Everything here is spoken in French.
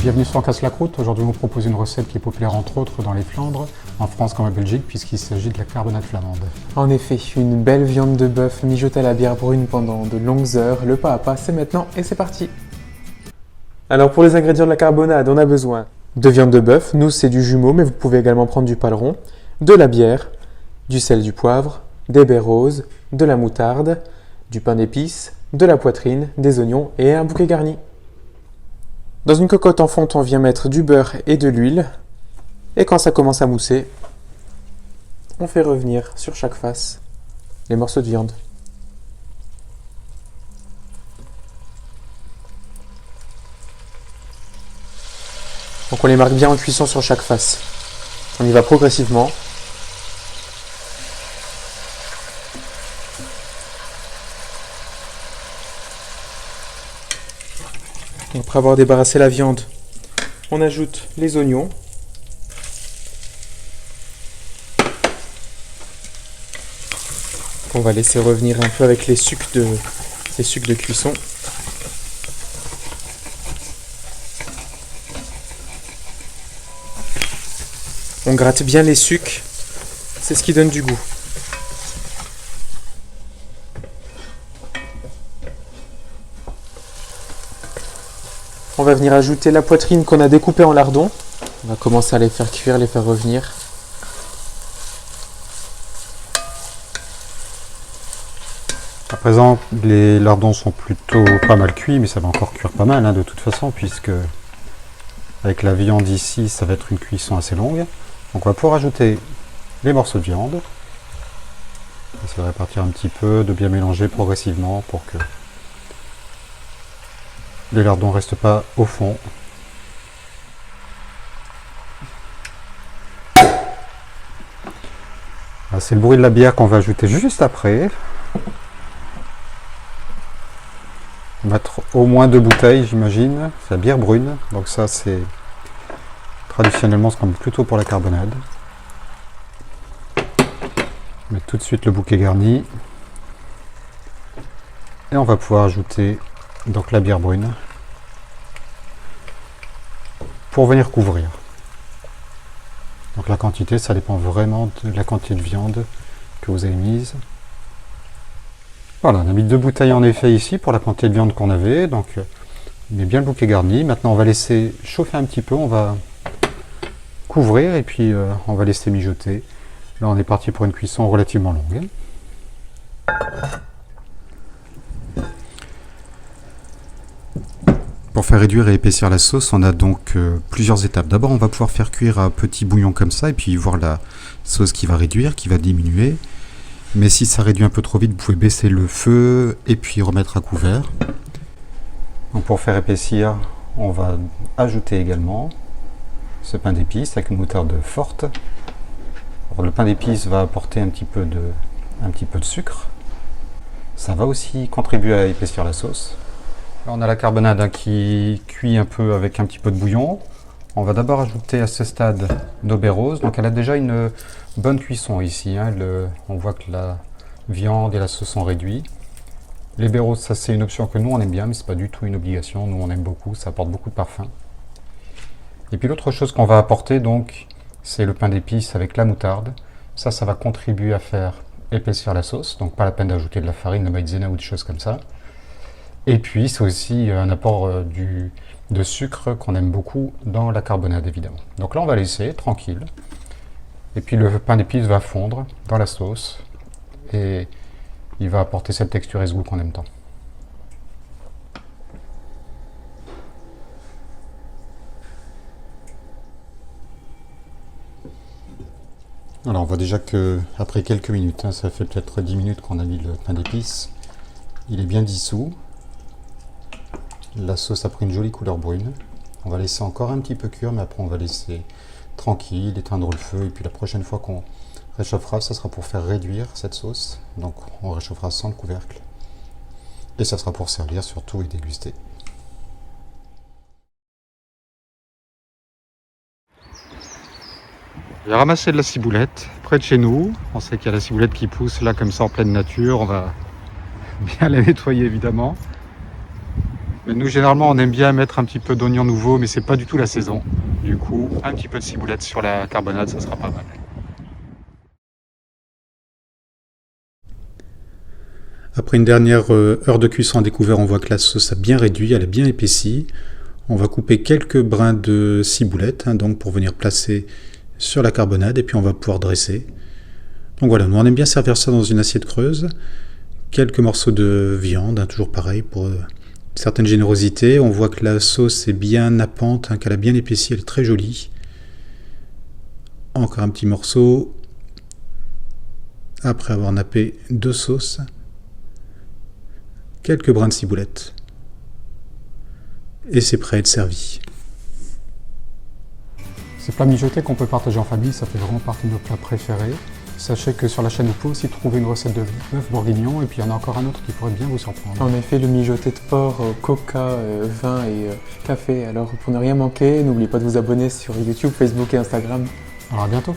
Bienvenue sur On casse la croûte. Aujourd'hui, on vous propose une recette qui est populaire entre autres dans les Flandres, en France comme en Belgique, puisqu'il s'agit de la carbonade flamande. En effet, une belle viande de bœuf mijotée à la bière brune pendant de longues heures. Le pas à pas, c'est maintenant et c'est parti. Alors pour les ingrédients de la carbonade, on a besoin de viande de bœuf. Nous, c'est du jumeau, mais vous pouvez également prendre du paleron, de la bière, du sel, du poivre, des baies roses, de la moutarde, du pain d'épices, de la poitrine, des oignons et un bouquet garni. Dans une cocotte en fonte, on vient mettre du beurre et de l'huile. Et quand ça commence à mousser, on fait revenir sur chaque face les morceaux de viande. Donc on les marque bien en cuisson sur chaque face. On y va progressivement. Après avoir débarrassé la viande, on ajoute les oignons. On va laisser revenir un peu avec les sucs de cuisson. On gratte bien les sucs, c'est ce qui donne du goût. On va venir ajouter la poitrine qu'on a découpée en lardons. On va commencer à les faire cuire, les faire revenir. À présent, les lardons sont plutôt pas mal cuits, mais ça va encore cuire pas mal de toute façon, puisque avec la viande ici, ça va être une cuisson assez longue. Donc on va pouvoir ajouter les morceaux de viande. Essayer de répartir un petit peu, de bien mélanger progressivement pour que les lardons ne restent pas au fond. C'est le bruit de la bière qu'on va ajouter juste après. Mettre au moins 2 bouteilles, j'imagine. C'est la bière brune, donc ça c'est traditionnellement ce qu'on met plutôt pour la carbonade. Mettre tout de suite le bouquet garni. Et on va pouvoir ajouter donc la bière brune pour venir couvrir. Donc la quantité, ça dépend vraiment de la quantité de viande que vous avez mise. Voilà, on a mis 2 bouteilles en effet ici pour la quantité de viande qu'on avait. Donc on met bien le bouquet garni. Maintenant on va laisser chauffer un petit peu, on va couvrir et puis on va laisser mijoter. Là on est parti pour une cuisson relativement longue. Pour faire réduire et épaissir la sauce, on a donc plusieurs étapes. D'abord, on va pouvoir faire cuire un petit bouillon comme ça, et puis voir la sauce qui va réduire, qui va diminuer. Mais si ça réduit un peu trop vite, vous pouvez baisser le feu et puis remettre à couvert. Donc pour faire épaissir, on va ajouter également ce pain d'épices avec une moutarde forte. Alors, le pain d'épices va apporter un petit peu de sucre. Ça va aussi contribuer à épaissir la sauce. Là, on a la carbonade qui cuit un peu avec un petit peu de bouillon. On va d'abord ajouter à ce stade nos baies roses. Donc elle a déjà une bonne cuisson ici. On voit que la viande et la sauce sont réduits. Les baies roses, ça c'est une option que nous on aime bien, mais c'est pas du tout une obligation. Nous on aime beaucoup, ça apporte beaucoup de parfum. Et puis l'autre chose qu'on va apporter donc, c'est le pain d'épices avec la moutarde. Ça va contribuer à faire épaissir la sauce. Donc pas la peine d'ajouter de la farine, de maïzena ou des choses comme ça. Et puis c'est aussi un apport de sucre qu'on aime beaucoup dans la carbonade évidemment. Donc là on va laisser tranquille. Et puis le pain d'épices va fondre dans la sauce et il va apporter cette texture et ce goût qu'on aime tant. Alors on voit déjà que après quelques minutes, ça fait peut-être 10 minutes qu'on a mis le pain d'épices, il est bien dissous. La sauce a pris une jolie couleur brune. On va laisser encore un petit peu cuire, mais après on va laisser tranquille, éteindre le feu. Et puis la prochaine fois qu'on réchauffera, ça sera pour faire réduire cette sauce. Donc on réchauffera sans le couvercle. Et ça sera pour servir surtout et déguster. J'ai ramassé de la ciboulette près de chez nous. On sait qu'il y a la ciboulette qui pousse là comme ça en pleine nature. On va bien la nettoyer évidemment. Mais nous, généralement, on aime bien mettre un petit peu d'oignon nouveau, mais c'est pas du tout la saison. Du coup, un petit peu de ciboulette sur la carbonade, ça sera pas mal. Après une dernière heure de cuisson à découvert, on voit que la sauce a bien réduit, elle a bien épaissi. On va couper quelques brins de ciboulette, donc pour venir placer sur la carbonade, et puis on va pouvoir dresser. Donc voilà, nous on aime bien servir ça dans une assiette creuse. Quelques morceaux de viande, toujours pareil, pour certaines générosités. On voit que la sauce est bien nappante, qu'elle a bien épaissi, elle est très jolie. Encore un petit morceau. Après avoir nappé 2 sauces. Quelques brins de ciboulette. Et c'est prêt à être servi. Ces plats mijotés qu'on peut partager en famille, ça fait vraiment partie de nos plats préférés. Sachez que sur la chaîne, vous pouvez aussi trouver une recette de bœuf bourguignon, et puis il y en a encore un autre qui pourrait bien vous surprendre. En effet, le mijoté de porc, coca, vin et café. Alors pour ne rien manquer, n'oubliez pas de vous abonner sur YouTube, Facebook et Instagram. Alors à bientôt.